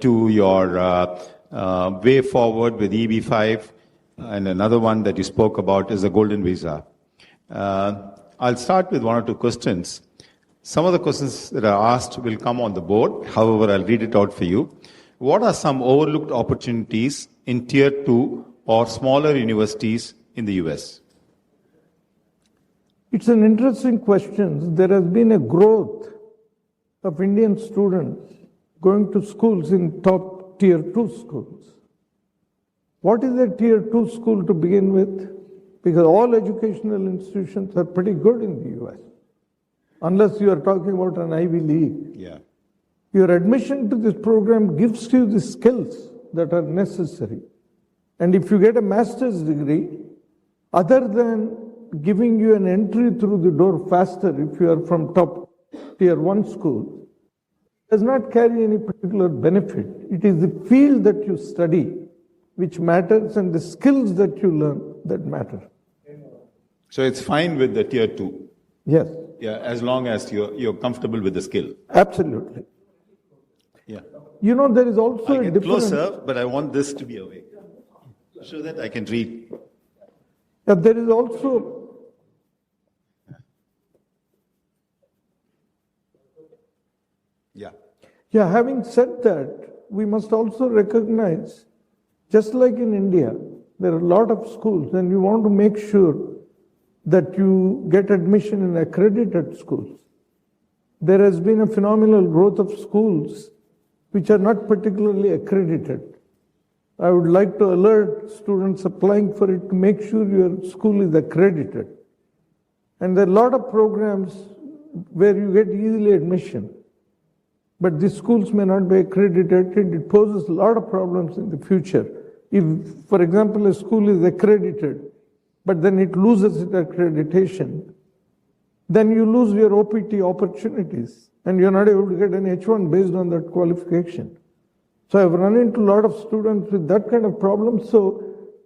to your way forward with EB5, and another one that you spoke about is the Golden Visa. I'll start with one or two questions. Some of the questions that are asked will come on the board. However, I'll read it out for you. What are some overlooked opportunities in Tier 2 or smaller universities in the US? It's an interesting question. There has been a growth of Indian students going to schools in top Tier 2 schools. What is a Tier 2 school to begin with? Because all educational institutions are pretty good in the US, unless you are talking about an Ivy League. Yeah. Your admission to this program gives you the skills that are necessary. And if you get a master's degree, other than giving you an entry through the door faster if you are from top Tier 1 school, does not carry any particular benefit. It is the field that you study which matters and the skills that you learn that matter. So it's fine with the Tier 2? Yes. Yeah, as long as you're comfortable with the skill. Absolutely. Yeah. You know, there is also I'll a get difference. closer, but I want this to be away so that I can read. There is also Yeah. Having said that, we must also recognize, just like in India, there are a lot of schools, and you want to make sure that you get admission in accredited schools. There has been a phenomenal growth of schools which are not particularly accredited. I would like to alert students applying for it to make sure your school is accredited. And there are a lot of programs where you get easily admission, but these schools may not be accredited. It poses a lot of problems in the future. If, for example, a school is accredited, but then it loses its accreditation, then you lose your OPT opportunities, and you're not able to get an H1 based on that qualification. So I've run into a lot of students with that kind of problem. So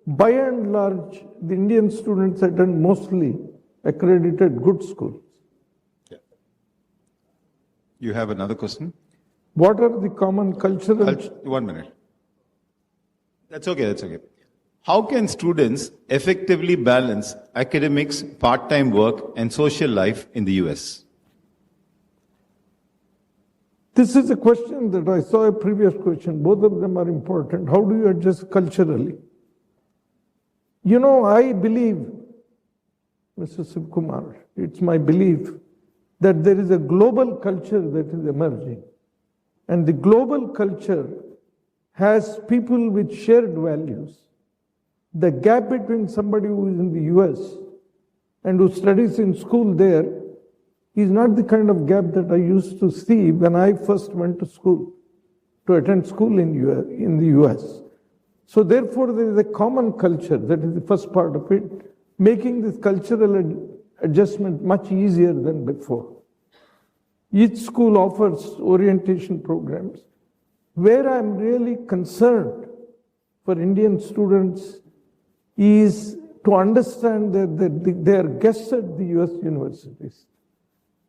by and large, the Indian students attend mostly accredited good schools. Yeah. You have another question? What are the common cultural... 1 minute. That's okay. How can students effectively balance academics, part-time work, and social life in the US? This is a question that I saw a previous question. Both of them are important. How do you adjust culturally? You know, I believe, Mr. Sivkumar, it's my belief that there is a global culture that is emerging. And the global culture has people with shared values. The gap between somebody who is in the US and who studies in school there is not the kind of gap that I used to see when I first went to school, to attend school in the US. So therefore, there is a common culture, that is the first part of it, making this cultural adjustment much easier than before. Each school offers orientation programs. Where I'm really concerned for Indian students is to understand that they are guests at the US universities.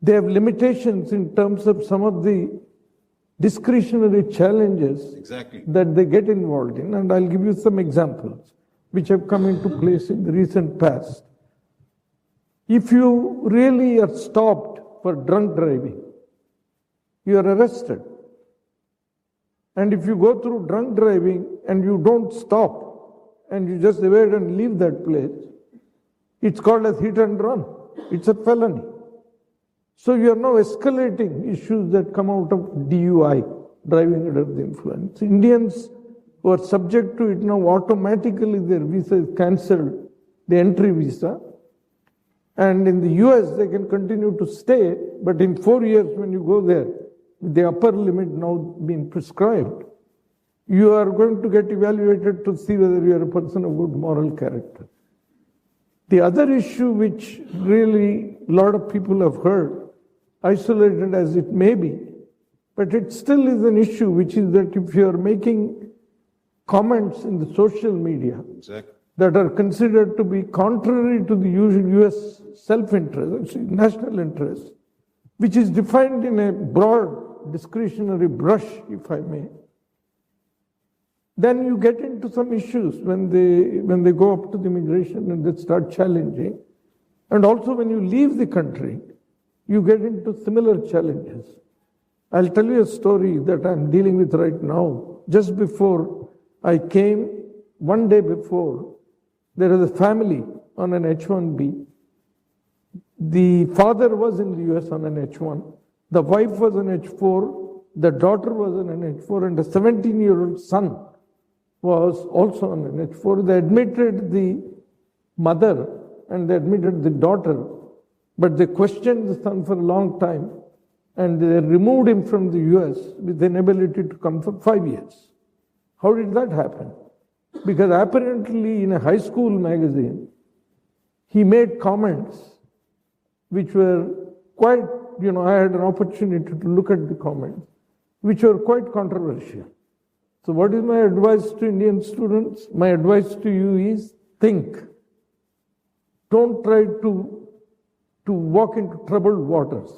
They have limitations in terms of some of the discretionary challenges that they get involved in. And I'll give you some examples which have come into place in the recent past. If you really are stopped for drunk driving, you are arrested. And if you go through drunk driving and you don't stop and you just evade and leave that place, it's called as hit and run. It's a felony. So you are now escalating issues that come out of DUI, driving under the influence. Indians who are subject to it now, automatically their visa is cancelled, the entry visa. And in the US, they can continue to stay, but in 4 years when you go there, with the upper limit now being prescribed, you are going to get evaluated to see whether you are a person of good moral character. The other issue which really a lot of people have heard, isolated as it may be, but it still is an issue, which is that if you are making comments in the social media that are considered to be contrary to the usual US self-interest, national interest, which is defined in a broad discretionary brush, if I may, Then you get into some issues when they go up to the immigration and they start challenging. And also when you leave the country, you get into similar challenges. I'll tell you a story that I'm dealing with right now. Just before I came, one day before, there was a family on an H-1B. The father was in the US on an H-1. The wife was on H-4. The daughter was on an H-4. And the 17-year-old son was also on an H-4. They admitted the mother and they admitted the daughter, but they questioned the son for a long time and they removed him from the US with an ability to come for 5 years. How did that happen? Because apparently in a high school magazine, he made comments which were quite, I had an opportunity to look at the comments, which were quite controversial. So what is my advice to Indian students? My advice to you is think. Don't try to walk into troubled waters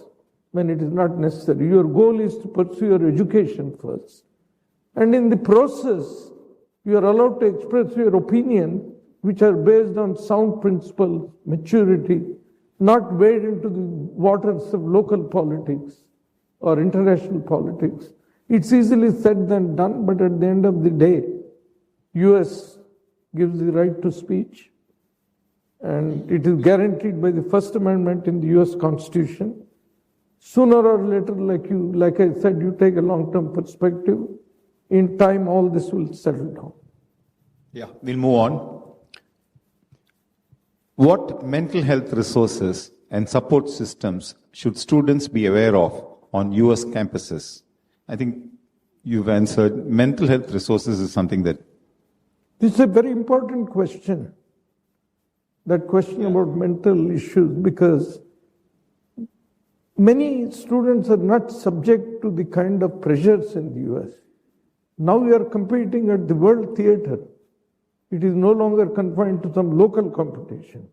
when it is not necessary. Your goal is to pursue your education first. And in the process, you are allowed to express your opinion, which are based on sound principles, maturity, not wade into the waters of local politics or international politics. It's easily said than done, but at the end of the day, US gives the right to speech, and it is guaranteed by the First Amendment in the US Constitution. Sooner or later, like I said, you take a long-term perspective. In time, all this will settle down. Yeah, we'll move on. What mental health resources and support systems should students be aware of on US campuses? I think you've answered. Mental health resources is something that... This is a very important question. That question about mental issues, because many students are not subject to the kind of pressures in the US. Now we are competing at the world theater. It is no longer confined to some local competition.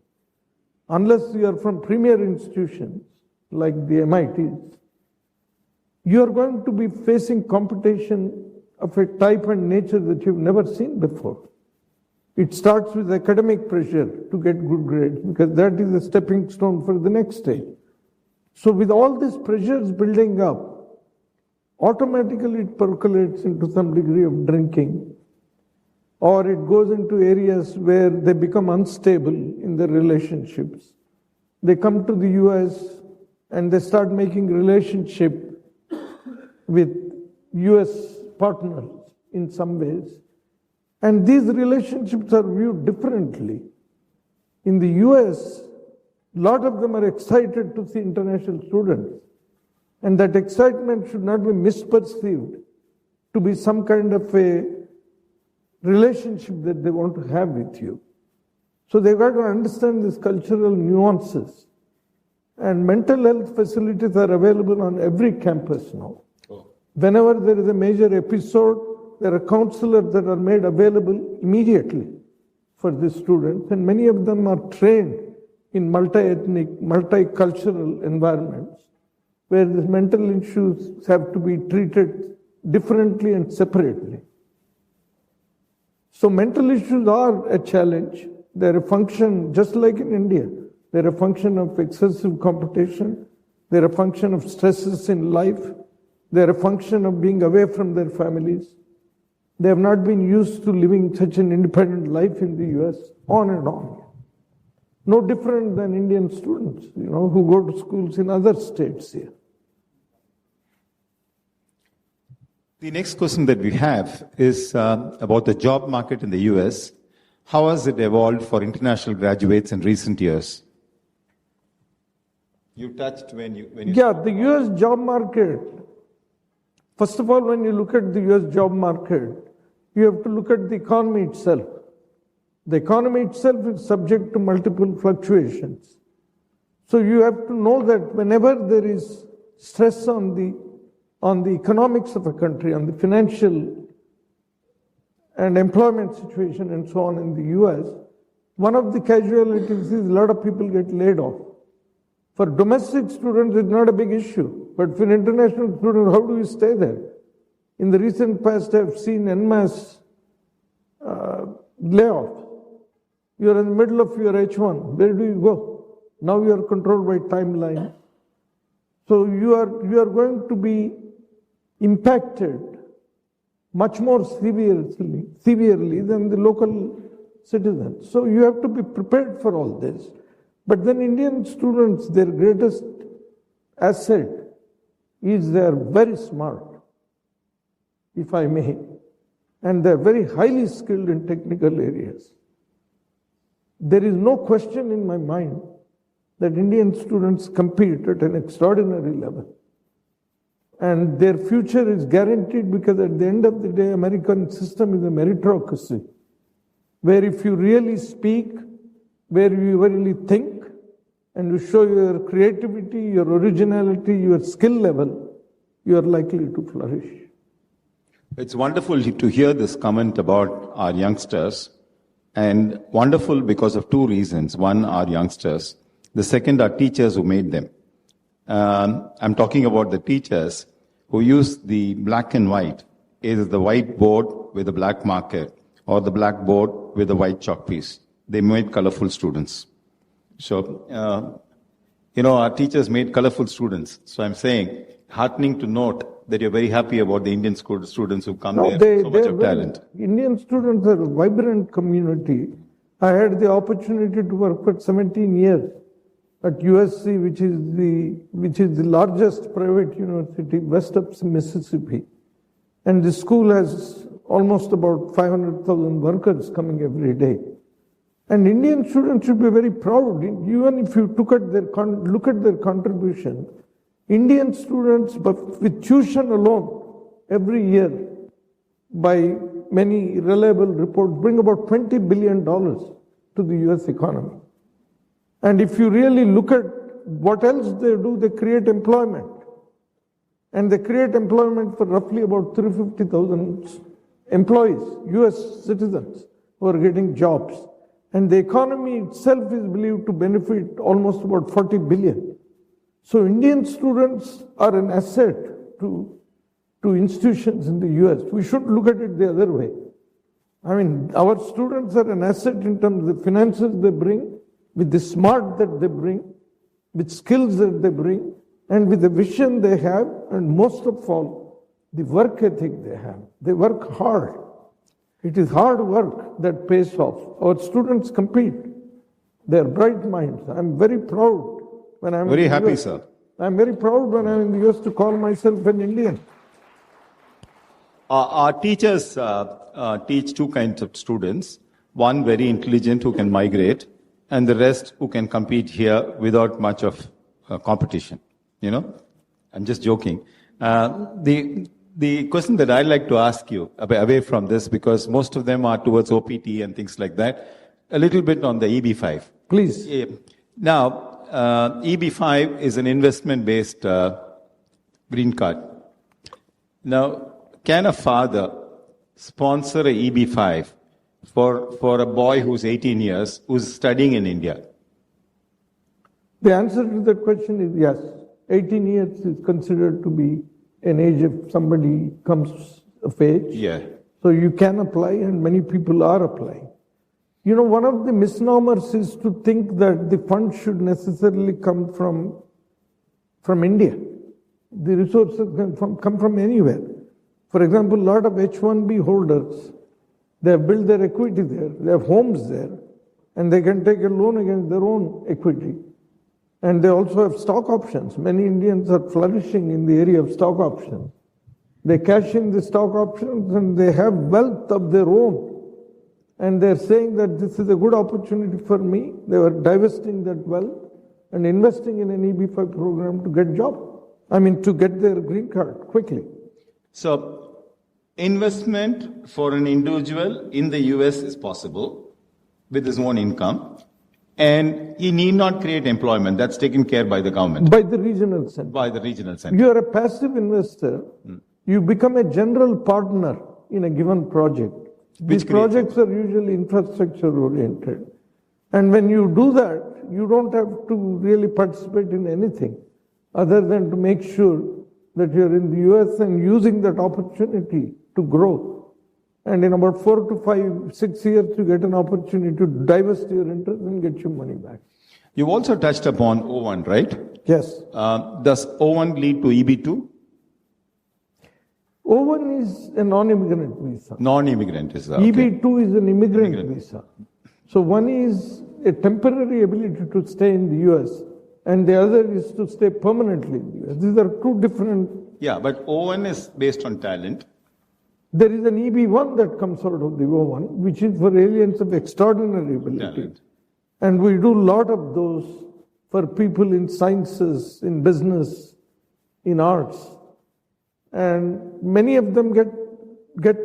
Unless you are from premier institutions like the MITs, you are going to be facing competition of a type and nature that you've never seen before. It starts with academic pressure to get good grades, because that is a stepping stone for the next stage. So with all these pressures building up, automatically it percolates into some degree of drinking, or it goes into areas where they become unstable in their relationships. They come to the US and they start making relationship with US partners in some ways. And these relationships are viewed differently. In the US, a lot of them are excited to see international students. And that excitement should not be misperceived to be some kind of a relationship that they want to have with you. So they've got to understand these cultural nuances. And mental health facilities are available on every campus now. Whenever there is a major episode, there are counselors that are made available immediately for the students, and many of them are trained in multi-ethnic, multicultural environments where the mental issues have to be treated differently and separately. So mental issues are a challenge. They're a function, just like in India, they're a function of excessive competition, they're a function of stresses in life, they're a function of being away from their families. They have not been used to living such an independent life in the US, on and on. No different than Indian students, who go to schools in other states here. The next question that we have is about the job market in the US. How has it evolved for international graduates in recent years? You touched when you... Yeah, the US job market. First of all, when you look at the US job market, you have to look at the economy itself. The economy itself is subject to multiple fluctuations. So you have to know that whenever there is stress on the economics of a country, on the financial and employment situation and so on in the US, one of the casualties is a lot of people get laid off. For domestic students, it's not a big issue. But for international students, how do you stay there? In the recent past, I've seen en masse layoffs. You are in the middle of your H1. Where do you go? Now you are controlled by timeline. So you are going to be impacted much more severely than the local citizens. So you have to be prepared for all this. But then Indian students, their greatest asset is they are very smart, if I may, and they are very highly skilled in technical areas. There is no question in my mind that Indian students compete at an extraordinary level. And their future is guaranteed because at the end of the day, American system is a meritocracy, where if you really speak, where you really think, and you show your creativity, your originality, your skill level, you are likely to flourish. It's wonderful to hear this comment about our youngsters, and wonderful because of two reasons. One, our youngsters. The second, are teachers who made them. I'm talking about the teachers who use the black and white, either the white board with a black marker or the black board with a white chalk piece. They made colorful students. So, our teachers made colorful students. So I'm saying, heartening to note that you're very happy about the Indian students who come there, so much of talent. Indian students are a vibrant community. I had the opportunity to work for 17 years at USC, which is the largest private university west of Mississippi. And the school has almost about 500,000 workers coming every day. And Indian students should be very proud. Even if you look at their contribution, Indian students, but with tuition alone, every year, by many reliable reports, bring about $20 billion to the US economy. And if you really look at what else they do, they create employment. And they create employment for roughly about 350,000 employees, US citizens, who are getting jobs. And the economy itself is believed to benefit almost about 40 billion. So Indian students are an asset to institutions in the US. We should look at it the other way. I mean, our students are an asset in terms of the finances they bring, with the smart that they bring, with skills that they bring, and with the vision they have, and most of all, the work ethic they have. They work hard. It is hard work that pays off. Our students compete. They are bright minds. I'm very proud when I'm very in the happy, US. sir. I'm very proud when I'm in the US to call myself an Indian. Our teachers teach two kinds of students. One, very intelligent, who can migrate, and the rest who can compete here without much of competition. I'm just joking. The question that I'd like to ask you, away from this, because most of them are towards OPT and things like that, a little bit on the EB5. Please. Now, EB5 is an investment-based green card. Now, can a father sponsor a EB5 for a boy who's 18 years, who's studying in India? The answer to that question is yes. 18 years is considered to be an age if somebody comes of age. Yeah. So you can apply, and many people are applying. One of the misnomers is to think that the funds should necessarily come from India. The resources can come from anywhere. For example, a lot of H-1B holders, they have built their equity there, they have homes there, and they can take a loan against their own equity. And they also have stock options. Many Indians are flourishing in the area of stock options. They cash in the stock options and they have wealth of their own. And they're saying that this is a good opportunity for me. They were divesting that wealth and investing in an EB5 program to get to get their green card quickly. So, investment for an individual in the US is possible with his own income. And he need not create employment. That's taken care by the government. By the regional center. By the regional center. You are a passive investor. You become a general partner in a given project. These projects are usually infrastructure oriented. And when you do that, you don't have to really participate in anything other than to make sure that you're in the US and using that opportunity to grow And in about 4 to 5, 6 years, you get an opportunity to divest your interest and get your money back. You've also touched upon O1, right? Yes. Does O1 lead to EB2? O1 is a non-immigrant visa. Non-immigrant is that. Okay. EB2 is an immigrant visa. So one is a temporary ability to stay in the US, and the other is to stay permanently in the US. These are two different. Yeah, but O1 is based on talent. There is an EB1 that comes out of the O1, which is for aliens of extraordinary ability. Talent. And we do a lot of those for people in sciences, in business, in arts. And many of them get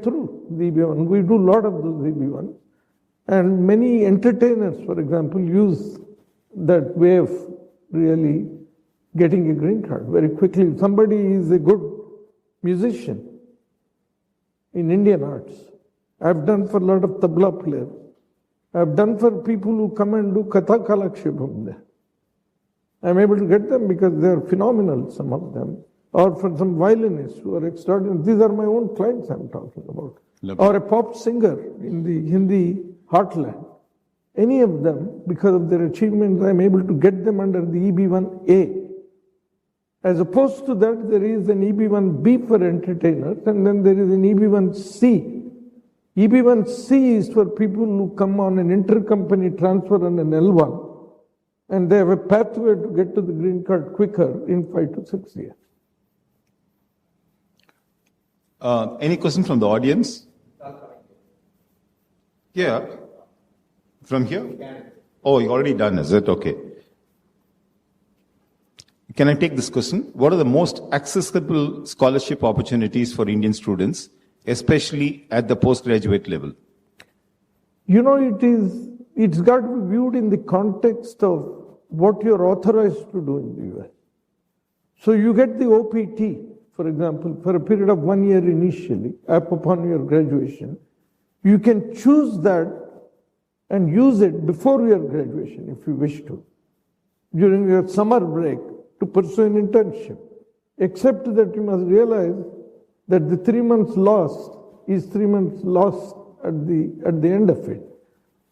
through the EB1. We do a lot of those EB1. And many entertainers, for example, use that way of really getting a green card very quickly. If somebody is a good musician in Indian arts, I've done for a lot of tabla players. I've done for people who come and do Katha Kalakshepam there. I'm able to get them because they're phenomenal, some of them. Or for some violinists who are extraordinary. These are my own clients I'm talking about. Lovely. Or a pop singer in the Hindi heartland. Any of them, because of their achievements, I'm able to get them under the EB1A. As opposed to that, there is an EB1B for entertainers, and then there is an EB1C. EB1C is for people who come on an intercompany transfer on an L1, and they have a pathway to get to the green card quicker in 5 to 6 years. Any question from the audience? Yeah. From here? Oh, you already done, is it? Okay. Can I take this question? What are the most accessible scholarship opportunities for Indian students, especially at the postgraduate level? You know, it's got to be viewed in the context of what you're authorized to do in the US. So you get the OPT, for example, for a period of 1 year initially, upon your graduation. You can choose that and use it before your graduation if you wish to, during your summer break, to pursue an internship. Except that you must realize that the 3 months lost is 3 months lost at the end of it.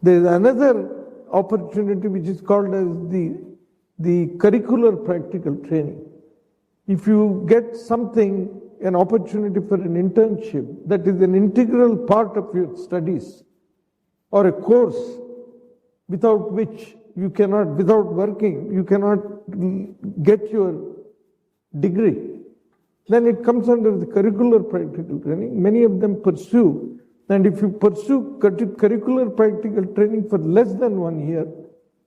There is another opportunity which is called as the curricular practical training. If you get something, an opportunity for an internship that is an integral part of your studies, or a course without which you cannot, without working, you cannot get your degree, then it comes under the curricular practical training. Many of them pursue, and if you pursue curricular practical training for less than 1 year,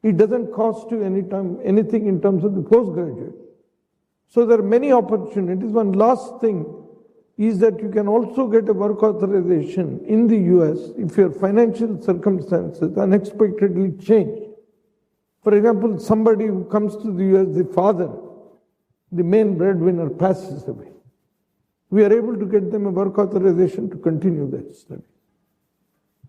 it doesn't cost you anything in terms of the postgraduate. So there are many opportunities. One last thing is that you can also get a work authorization in the US if your financial circumstances unexpectedly change. For example, somebody who comes to the US, the father, the main breadwinner, passes away. We are able to get them a work authorization to continue their study.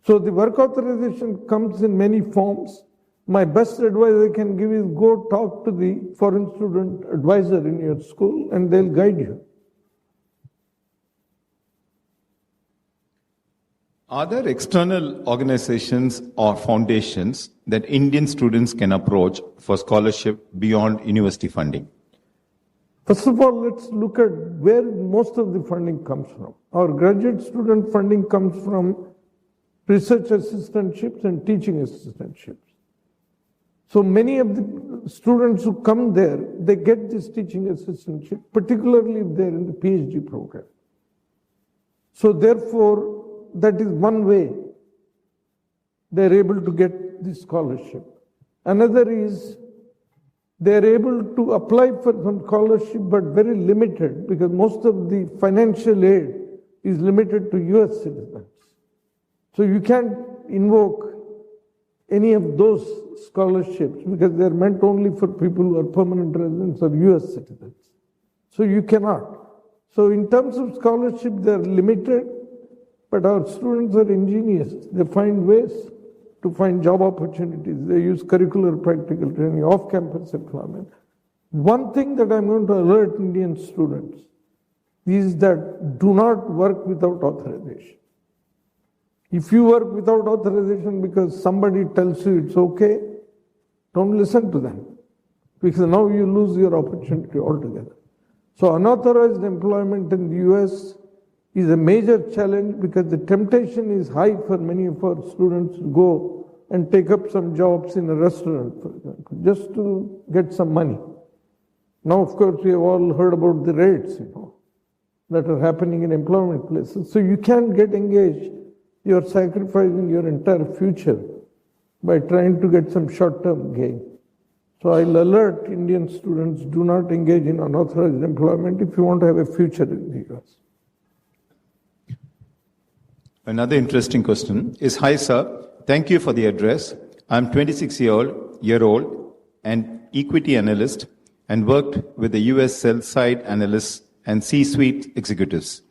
So the work authorization comes in many forms. My best advice I can give is go talk to the foreign student advisor in your school and they'll guide you. Are there external organizations or foundations that Indian students can approach for scholarship beyond university funding? First of all, let's look at where most of the funding comes from. Our graduate student funding comes from research assistantships and teaching assistantships. So many of the students who come there, they get this teaching assistantship, particularly if they're in the PhD program. So therefore, that is one way they're able to get this scholarship. Another is they're able to apply for some scholarship, but very limited, because most of the financial aid is limited to US citizens. So you can't invoke any of those scholarships because they're meant only for people who are permanent residents or US citizens. So you cannot. So in terms of scholarship, they're limited, but our students are ingenious. They find ways to find job opportunities. They use curricular practical training, off-campus employment. One thing that I'm going to alert Indian students is that do not work without authorization. If you work without authorization because somebody tells you it's okay, don't listen to them, because now you lose your opportunity altogether. So unauthorized employment in the US is a major challenge because the temptation is high for many of our students to go and take up some jobs in a restaurant, for example, just to get some money. Now, of course, we have all heard about the raids, that are happening in employment places. So you can't get engaged. You're sacrificing your entire future by trying to get some short-term gain. So I'll alert Indian students, do not engage in unauthorized employment if you want to have a future in the US. Another interesting question is, hi sir, thank you for the address. I'm 26-year-old and equity analyst and worked with the US sell-side analysts and C-suite executives.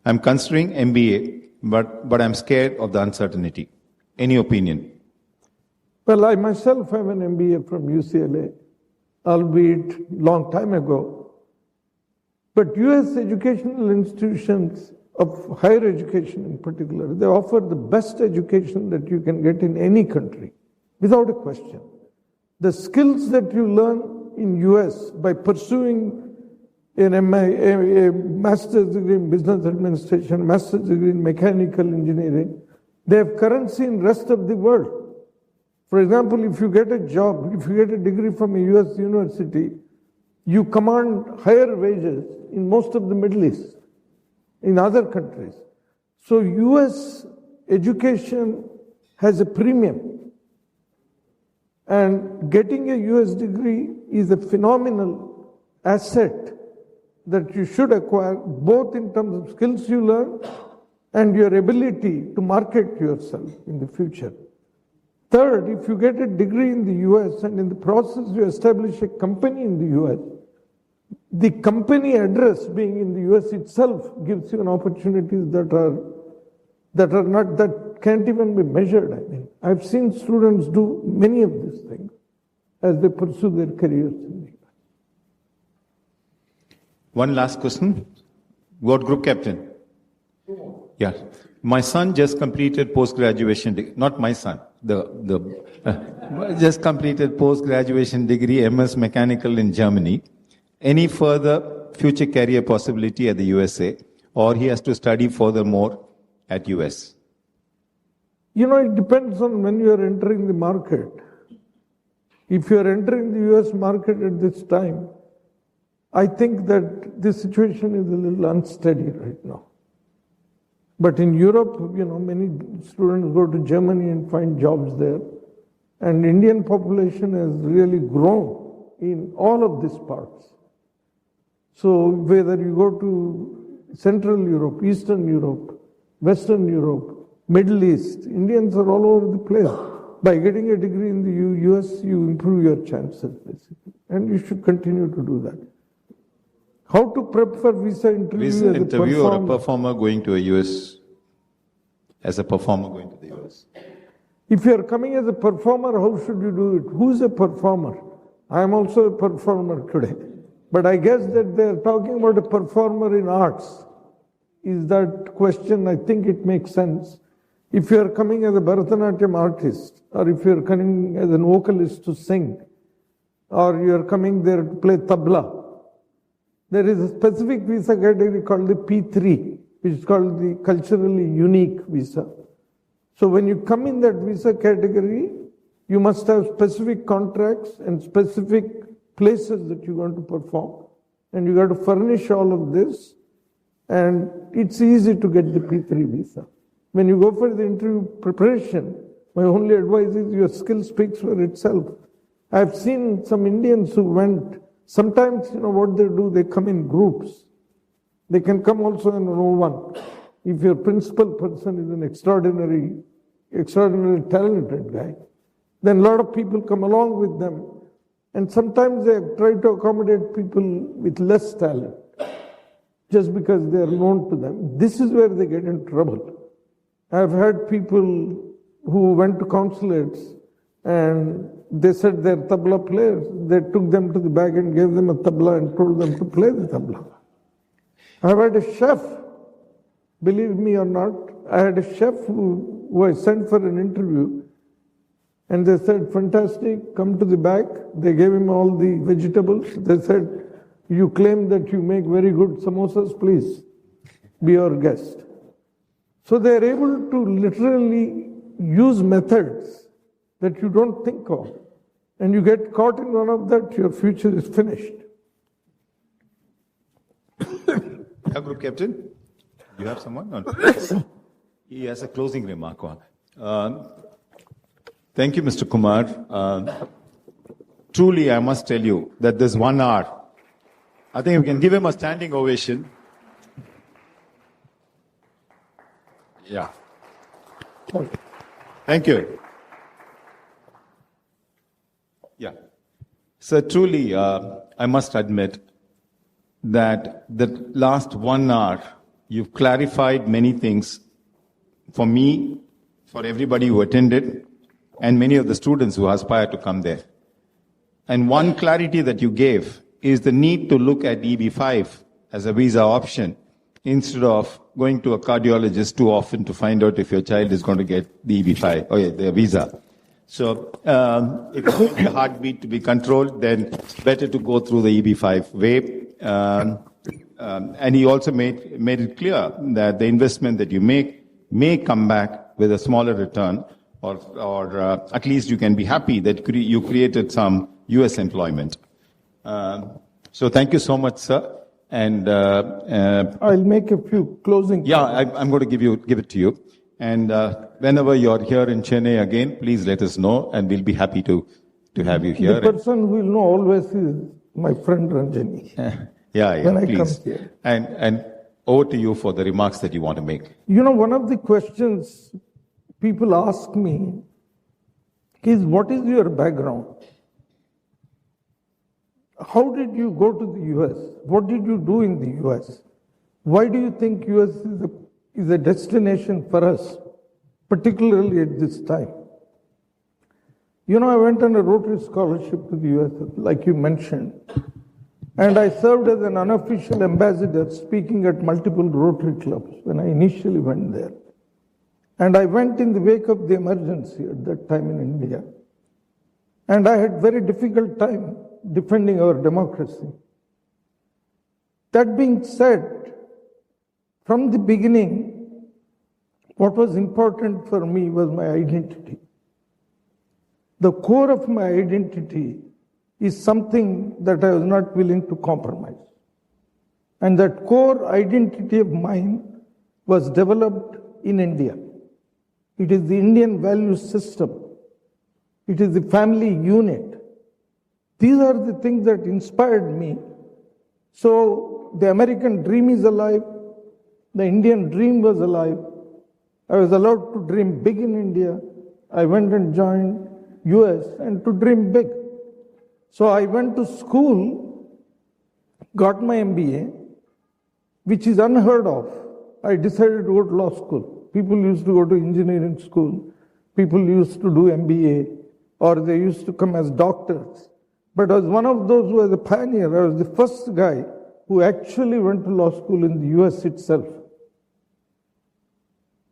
I'm considering MBA, but I'm scared of the uncertainty. Any opinion? Well, I myself have an MBA from UCLA, albeit long time ago. But US educational institutions of higher education in particular, they offer the best education that you can get in any country, without a question. The skills that you learn in US by pursuing an a master's degree in business administration, master's degree in mechanical engineering, they have currency in the rest of the world. For example, if you get a job, if you get a degree from a US university, you command higher wages in most of the Middle East, in other countries. So US education has a premium. And getting a US degree is a phenomenal asset that you should acquire, both in terms of skills you learn and your ability to market yourself in the future. Third, if you get a degree in the US and in the process you establish a company in the US, the company address being in the US itself gives you an opportunities that can't even be measured. I mean, I've seen students do many of these things as they pursue their careers in the US. One last question. What group captain? Yeah. My son just completed post-graduation, not my son, just completed post-graduation degree, MS Mechanical in Germany. Any further future career possibility at the USA, or he has to study furthermore at US? It depends on when you are entering the market. If you are entering the US market at this time, I think that the situation is a little unsteady right now. But in Europe, many students go to Germany and find jobs there. And Indian population has really grown in all of these parts. So whether you go to Central Europe, Eastern Europe, Western Europe, Middle East, Indians are all over the place. By getting a degree in the US, you improve your chances, basically. And you should continue to do that. How to prep for visa interview? Visa interview or a performer going to a US, as a performer going to the US? If you are coming as a performer, how should you do it? Who is a performer? I am also a performer today. But I guess that they are talking about a performer in arts. Is that question? I think it makes sense. If you are coming as a Bharatanatyam artist, or if you are coming as an vocalist to sing, or you are coming there to play tabla, there is a specific visa category called the P3, which is called the culturally unique visa. So when you come in that visa category, you must have specific contracts and specific places that you're going to perform. And you got to furnish all of this. And it's easy to get the P3 visa. When you go for the interview preparation, my only advice is your skill speaks for itself. I've seen some Indians who went. Sometimes, what they do, they come in groups. They can come also in one. If your principal person is an extraordinary talented guy, then a lot of people come along with them. And sometimes they try to accommodate people with less talent, just because they are known to them. This is where they get in trouble. I've had people who went to consulates and they said they're tabla players. They took them to the back and gave them a tabla and told them to play the tabla. I've had a chef, believe me or not, I had a chef who who I sent for an interview, and they said, fantastic, come to the back. They gave him all the vegetables. They said, you claim that you make very good samosas, please be our guest. So they are able to literally use methods that you don't think of. And you get caught in one of that, your future is finished. Yeah, Group Captain, you have someone? He has a closing remark. Thank you, Mr. Kumar. Truly, I must tell you that this 1 hour, I think we can give him a standing ovation. Yeah. Thank you. Yeah. So truly, I must admit that the last 1 hour, you've clarified many things for me, for everybody who attended, and many of the students who aspire to come there. And one clarity that you gave is the need to look at EB5 as a visa option instead of going to a cardiologist too often to find out if your child is going to get the EB5 or the visa. So if you want your heartbeat to be controlled, then it's better to go through the EB5 way. And he also made it clear that the investment that you make may come back with a smaller return, or at least you can be happy that you created some U.S. employment. So thank you so much, sir. And I'll make a few closing. Yeah, I'm going to give it to you. And whenever you're here in Chennai again, please let us know, and we'll be happy to have you here. The person who will know always is my friend Ranjani. When I come here. And over to you for the remarks that you want to make. You know, one of the questions people ask me is, what is your background? How did you go to the US? What did you do in the US? Why do you think US is a destination for us, particularly at this time? You know, I went on a Rotary scholarship to the US, like you mentioned, and I served as an unofficial ambassador speaking at multiple Rotary clubs when I initially went there. And I went in the wake of the emergency at that time in India. And I had very difficult time defending our democracy. That being said, from the beginning, what was important for me was my identity. The core of my identity is something that I was not willing to compromise. And that core identity of mine was developed in India. It is the Indian value system. It is the family unit. These are the things that inspired me. So the American dream is alive. The Indian dream was alive. I was allowed to dream big in India. I went and joined US and to dream big. So I went to school, got my MBA, which is unheard of. I decided to go to law school. People used to go to engineering school. People used to do MBA, or they used to come as doctors. But I was one of those who was a pioneer. I was the first guy who actually went to law school in the US itself.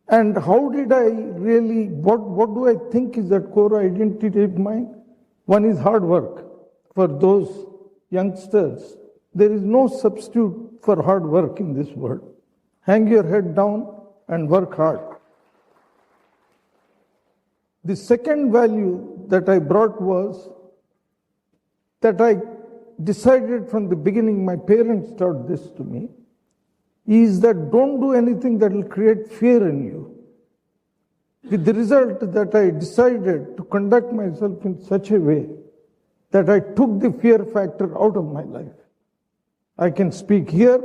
And how did I really, what do I think is that core identity of mine? One is hard work. For those youngsters, there is no substitute for hard work in this world. Hang your head down and work hard. The second value that I brought was that I decided from the beginning, my parents taught this to me, is that don't do anything that will create fear in you. With the result that I decided to conduct myself in such a way that I took the fear factor out of my life. I can speak here,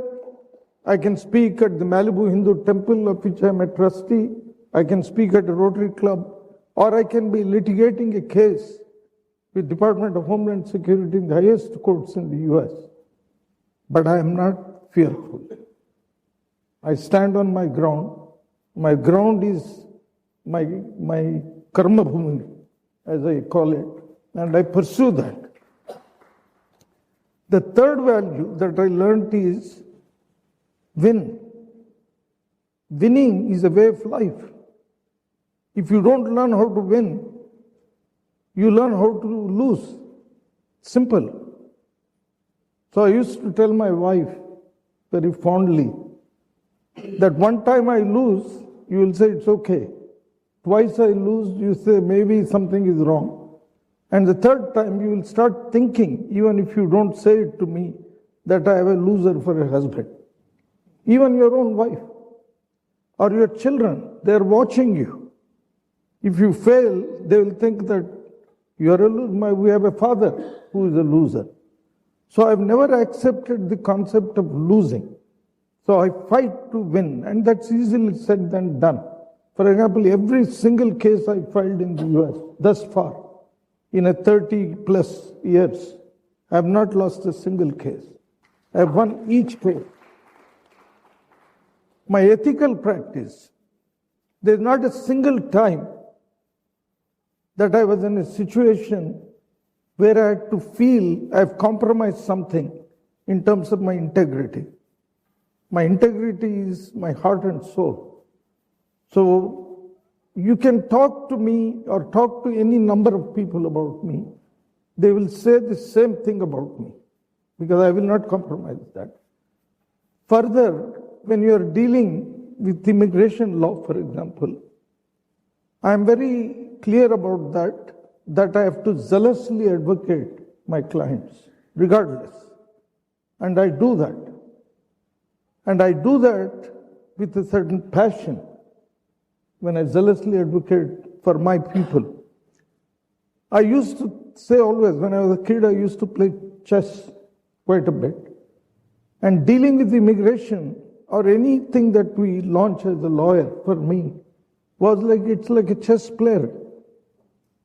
I can speak at the Malibu Hindu Temple of which I am a trustee, I can speak at a Rotary Club, or I can be litigating a case with Department of Homeland Security in the highest courts in the US. But I am not fearful. I stand on my ground. My ground is my karma bhumi, as I call it, and I pursue that. The third value that I learned is win. Winning is a way of life. If you don't learn how to win, you learn how to lose. Simple. So I used to tell my wife very fondly that one time I lose, you will say it's okay. Twice I lose, you say maybe something is wrong. And the third time you will start thinking, even if you don't say it to me, that I have a loser for a husband. Even your own wife or your children, they are watching you. If you fail, they will think that you are a loser. We have a father who is a loser. So I've never accepted the concept of losing. So I fight to win, and that's easily said than done. For example, every single case I filed in the US thus far, in a 30 plus years, I have not lost a single case. I have won each case. My ethical practice, there's not a single time that I was in a situation where I had to feel I've compromised something in terms of my integrity. My integrity is my heart and soul. So you can talk to me or talk to any number of people about me. They will say the same thing about me because I will not compromise that. Further, when you are dealing with immigration law, for example, I am very clear about that I have to zealously advocate my clients, regardless. And I do that. And I do that with a certain passion when I zealously advocate for my people. I used to say always, when I was a kid, I used to play chess quite a bit. And dealing with immigration or anything that we launch as a lawyer, for me, was like, it's like a chess player.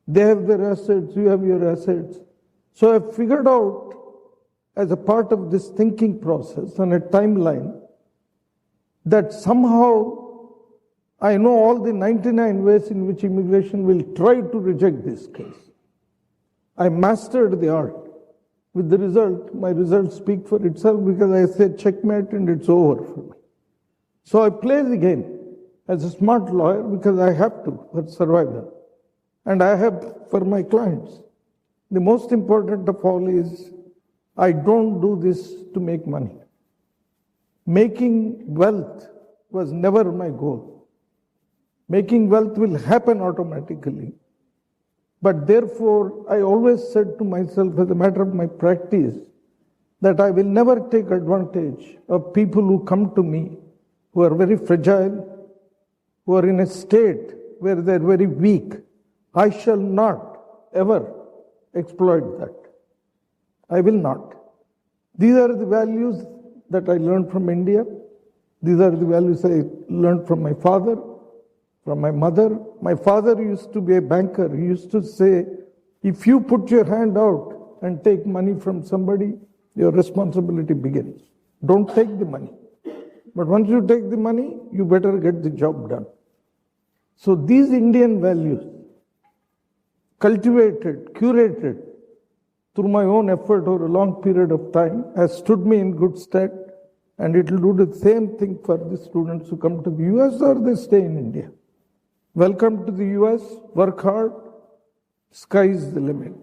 They have their assets, you have your assets. So I figured out, as a part of this thinking process and a timeline, that somehow I know all the 99 ways in which immigration will try to reject this case. I mastered the art. With the result, my results speak for itself because I say checkmate and it's over for me. So I play the game as a smart lawyer because I have to for survival. And I have for my clients. The most important of all is I don't do this to make money. Making wealth was never my goal. Making wealth will happen automatically. But therefore, I always said to myself, as a matter of my practice, that I will never take advantage of people who come to me, who are very fragile, who are in a state where they're very weak. I shall not ever exploit that. I will not. These are the values that I learned from India. These are the values I learned from my father, from my mother. My father used to be a banker. He used to say, if you put your hand out and take money from somebody, your responsibility begins. Don't take the money. But once you take the money, you better get the job done. So these Indian values, cultivated, curated through my own effort over a long period of time, has stood me in good stead, and it will do the same thing for the students who come to the US or they stay in India. Welcome to the US, work hard, sky is the limit.